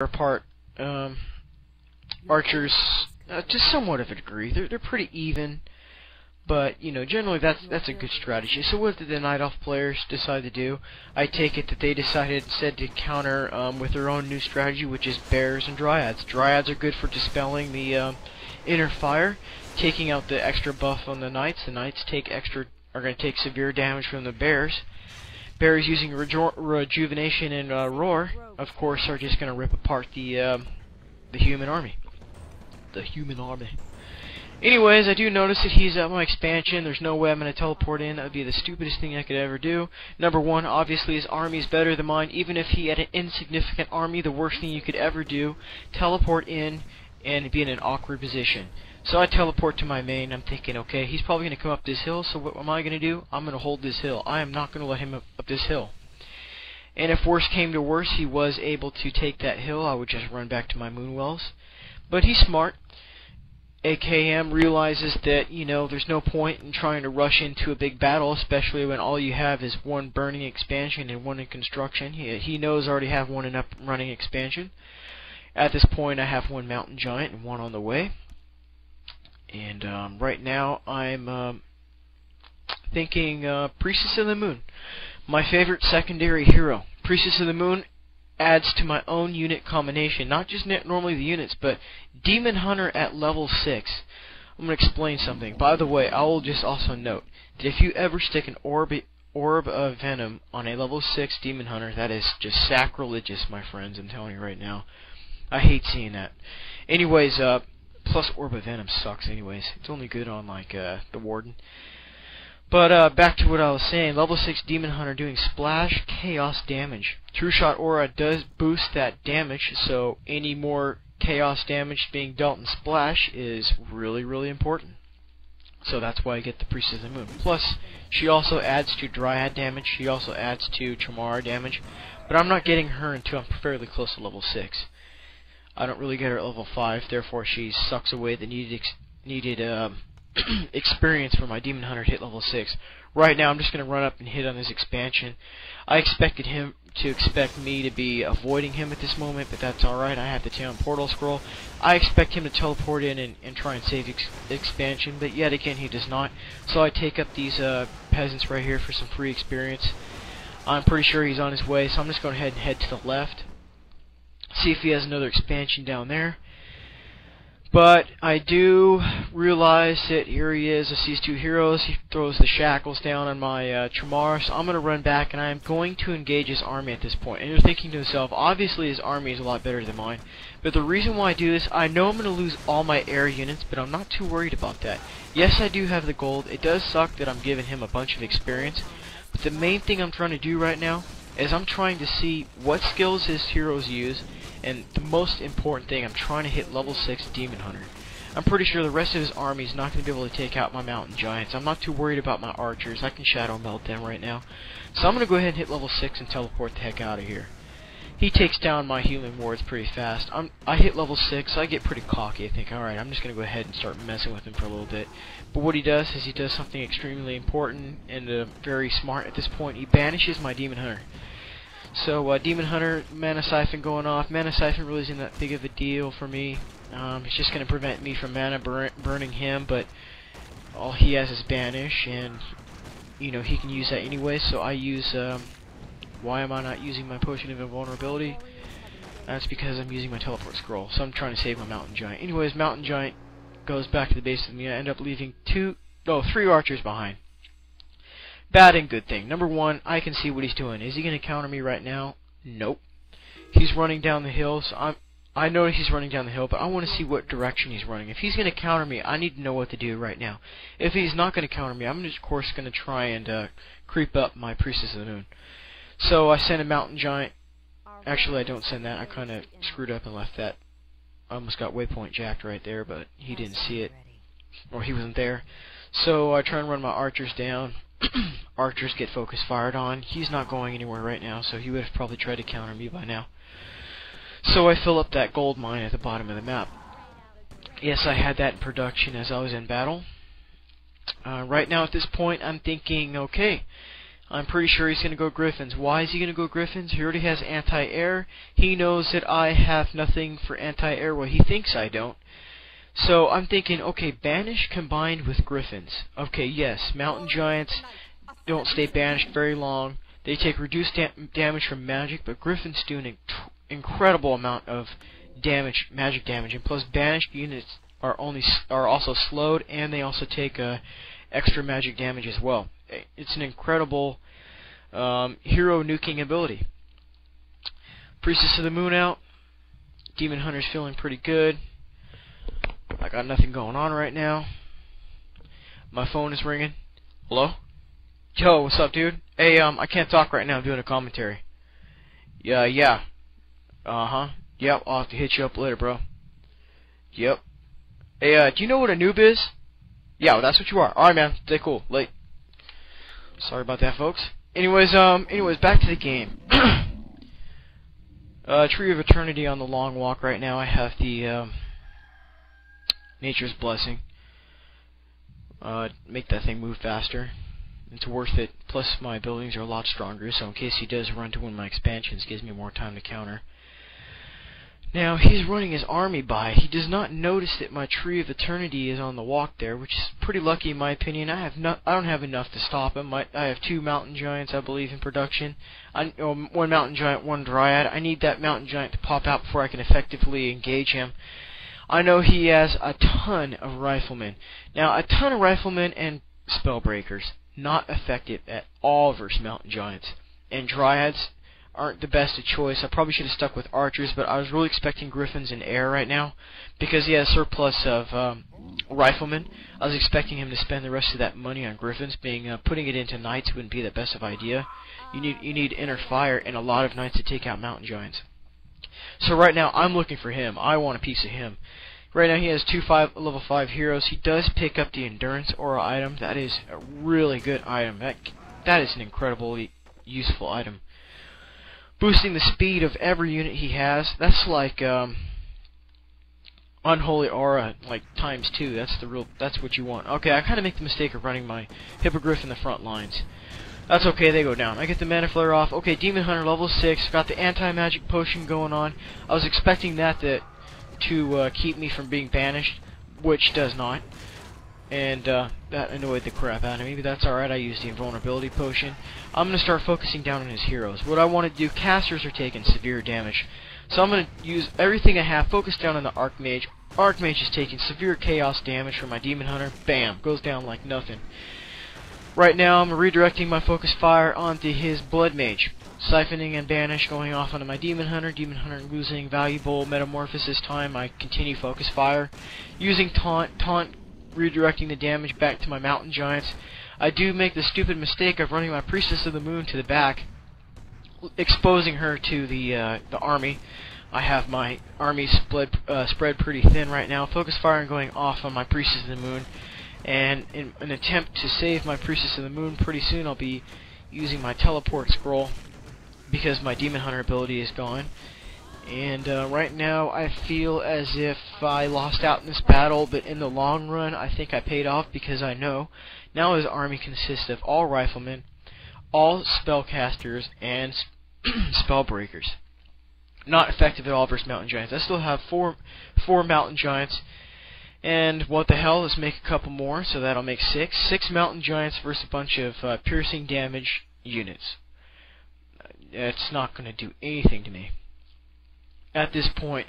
apart. Archers, to somewhat of a degree. They're pretty even, but you know, generally that's a good strategy. So what did the Night Elf players decide to do? I take it that they decided instead to counter with their own new strategy, which is bears and dryads. Dryads are good for dispelling the inner fire, taking out the extra buff on the knights. The knights are going to take severe damage from the bears. Bears using rejuvenation and roar, of course, are just going to rip apart the human army. Anyways, I do notice that he's at my expansion. There's no way I'm going to teleport in. That would be the stupidest thing I could ever do. Number one, obviously his army is better than mine. Even if he had an insignificant army, the worst thing you could ever do, teleport in and be in an awkward position. So I teleport to my main. I'm thinking, okay, he's probably going to come up this hill, so what am I going to do? I'm going to hold this hill. I am not going to let him up this hill. And if worse came to worse, he was able to take that hill, I would just run back to my Moonwells. But he's smart. AKM realizes that, you know, there's no point in trying to rush into a big battle, especially when all you have is one burning expansion and one in construction. He knows I already have one in up running expansion. At this point, I have one mountain giant and one on the way. And right now, I'm thinking Priestess of the Moon. My favorite secondary hero. Priestess of the Moon adds to my own unit combination. Not just normally the units, but Demon Hunter at level 6. I'm going to explain something. By the way, I will just also note that if you ever stick an orb of venom on a level 6 Demon Hunter, that is just sacrilegious, my friends. I'm telling you right now. I hate seeing that. Anyways, plus Orb of Venom sucks anyways. It's only good on like the Warden. But back to what I was saying. Level 6 Demon Hunter doing splash chaos damage. True Shot Aura does boost that damage, so any more chaos damage being dealt in splash is really, really important. So that's why I get the Priestess of the Moon. Plus, she also adds to Dryad damage. She also adds to Chamara damage. But I'm not getting her until I'm fairly close to level 6. I don't really get her at level 5, therefore she sucks away the needed experience for my Demon Hunter to hit level 6. Right now I'm just going to run up and hit on his expansion. I expected him to expect me to be avoiding him at this moment, but that's alright. I have the Town Portal Scroll. I expect him to teleport in and try and save expansion, but yet again he does not. So I take up these peasants right here for some free experience. I'm pretty sure he's on his way, so I'm just going to head to the left. See if he has another expansion down there. But I do realize that here he is. I see his two heroes. He throws the shackles down on my Chamar, so I'm going to run back and I'm going to engage his army at this point. And you're thinking to yourself, obviously his army is a lot better than mine. But the reason why I do this, I know I'm going to lose all my air units, but I'm not too worried about that. Yes, I do have the gold. It does suck that I'm giving him a bunch of experience. But the main thing I'm trying to do right now is I'm trying to see what skills his heroes use. And the most important thing, I'm trying to hit level 6 Demon Hunter. I'm pretty sure the rest of his army is not going to be able to take out my mountain giants. I'm not too worried about my archers. I can shadow melt them right now. So I'm going to go ahead and hit level 6 and teleport the heck out of here. He takes down my healing wards pretty fast. I hit level 6, so I get pretty cocky. I think, alright, I'm just going to go ahead and start messing with him for a little bit. But what he does is he does something extremely important and very smart at this point. He banishes my Demon Hunter. So, Demon Hunter, Mana Siphon going off. Mana Siphon really isn't that big of a deal for me. It's just going to prevent me from mana burning him, but all he has is Banish, and, you know, he can use that anyway, so I use, why am I not using my Potion of Invulnerability? That's because I'm using my Teleport Scroll, so I'm trying to save my Mountain Giant. Anyways, Mountain Giant goes back to the base of me. I end up leaving 3 archers behind. Bad and good thing. Number one, I can see what he's doing. Is he going to counter me right now? Nope. He's running down the hill, so I know he's running down the hill, but I want to see what direction he's running. If he's going to counter me, I need to know what to do right now. If he's not going to counter me, I'm just, of course, going to try and creep up my Priestess of the Moon. So I send a Mountain Giant. Actually, I don't send that. I kind of screwed up and left that. I almost got waypoint jacked right there, but he didn't see it, or he wasn't there. So I try and run my archers down. Archers get focus fired on. He's not going anywhere right now, so he would have probably tried to counter me by now. So I fill up that gold mine at the bottom of the map. Yes, I had that in production as I was in battle. Right now at this point I'm thinking, okay, I'm pretty sure he's going to go Griffins. Why is he going to go Griffins? He already has anti-air. He knows that I have nothing for anti-air. Well, he thinks I don't. So I'm thinking, okay, Banish combined with Griffins. Okay, yes, Mountain Giants don't stay banished very long. They take reduced damage from magic, but Griffins do an incredible amount of damage, magic damage, and plus banished units are also slowed, and they also take extra magic damage as well. It's an incredible hero nuking ability. Priestess of the Moon out. Demon Hunter's feeling pretty good. I got nothing going on right now. My phone is ringing. Hello? Yo, what's up, dude? Hey, I can't talk right now. I'm doing a commentary. Yeah. Uh-huh. Yep, I'll have to hit you up later, bro. Yep. Hey, do you know what a noob is? Yeah, well, that's what you are. Alright, man. Stay cool. Late. Sorry about that, folks. Anyways, back to the game. Tree of Eternity on the long walk right now. I have the, Nature's Blessing. Make that thing move faster. It's worth it. Plus, my abilities are a lot stronger, so in case he does run to one of my expansions, gives me more time to counter. Now, he's running his army by. He does not notice that my Tree of Eternity is on the walk there, which is pretty lucky in my opinion. I don't have enough to stop him. I have 2 Mountain Giants, I believe, in production. 1 Mountain Giant, 1 Dryad. I need that Mountain Giant to pop out before I can effectively engage him. I know he has a ton of Riflemen. Now, a ton of Riflemen and Spellbreakers. Not effective at all versus Mountain Giants. And Dryads aren't the best of choice. I probably should have stuck with Archers, but I was really expecting Griffins in air right now. Because he has a surplus of Riflemen. I was expecting him to spend the rest of that money on Griffins. Putting it into Knights wouldn't be the best of idea. You need inner fire and a lot of Knights to take out Mountain Giants. So right now, I'm looking for him. I want a piece of him. Right now he has 2 level 5 heroes. He does pick up the Endurance Aura item. That is a really good item. That is an incredibly useful item. Boosting the speed of every unit he has. That's like Unholy Aura, like ×2. That's what you want. Okay, I kind of make the mistake of running my Hippogriff in the front lines. That's okay, they go down. I get the Mana Flare off. Okay, Demon Hunter level 6. Got the anti-magic potion going on. I was expecting that to keep me from being banished, which does not. And that annoyed the crap out of me, but that's alright. I used the invulnerability potion. I'm going to start focusing down on his heroes. What I want to do, casters are taking severe damage. So I'm going to use everything I have, focus down on the Archmage. Archmage is taking severe chaos damage from my Demon Hunter. Bam! Goes down like nothing. Right now I'm redirecting my focus fire onto his Bloodmage. Siphoning and Banish going off onto my Demon Hunter. Demon Hunter losing valuable Metamorphosis time. I continue focus fire. Using Taunt, redirecting the damage back to my Mountain Giants. I do make the stupid mistake of running my Priestess of the Moon to the back, exposing her to the army. I have my army spread pretty thin right now. Focus fire and going off on my Priestess of the Moon. And in an attempt to save my Priestess of the Moon, pretty soon I'll be using my Teleport Scroll, because my Demon Hunter ability is gone. And right now I feel as if I lost out in this battle, but in the long run I think I paid off, because I know now his army consists of all Riflemen, all Spellcasters, and Spellbreakers. Not effective at all versus Mountain Giants. I still have four Mountain Giants, and what the hell, let's make a couple more, so that'll make 6. 6 Mountain Giants versus a bunch of piercing damage units. It's not going to do anything to me. At this point,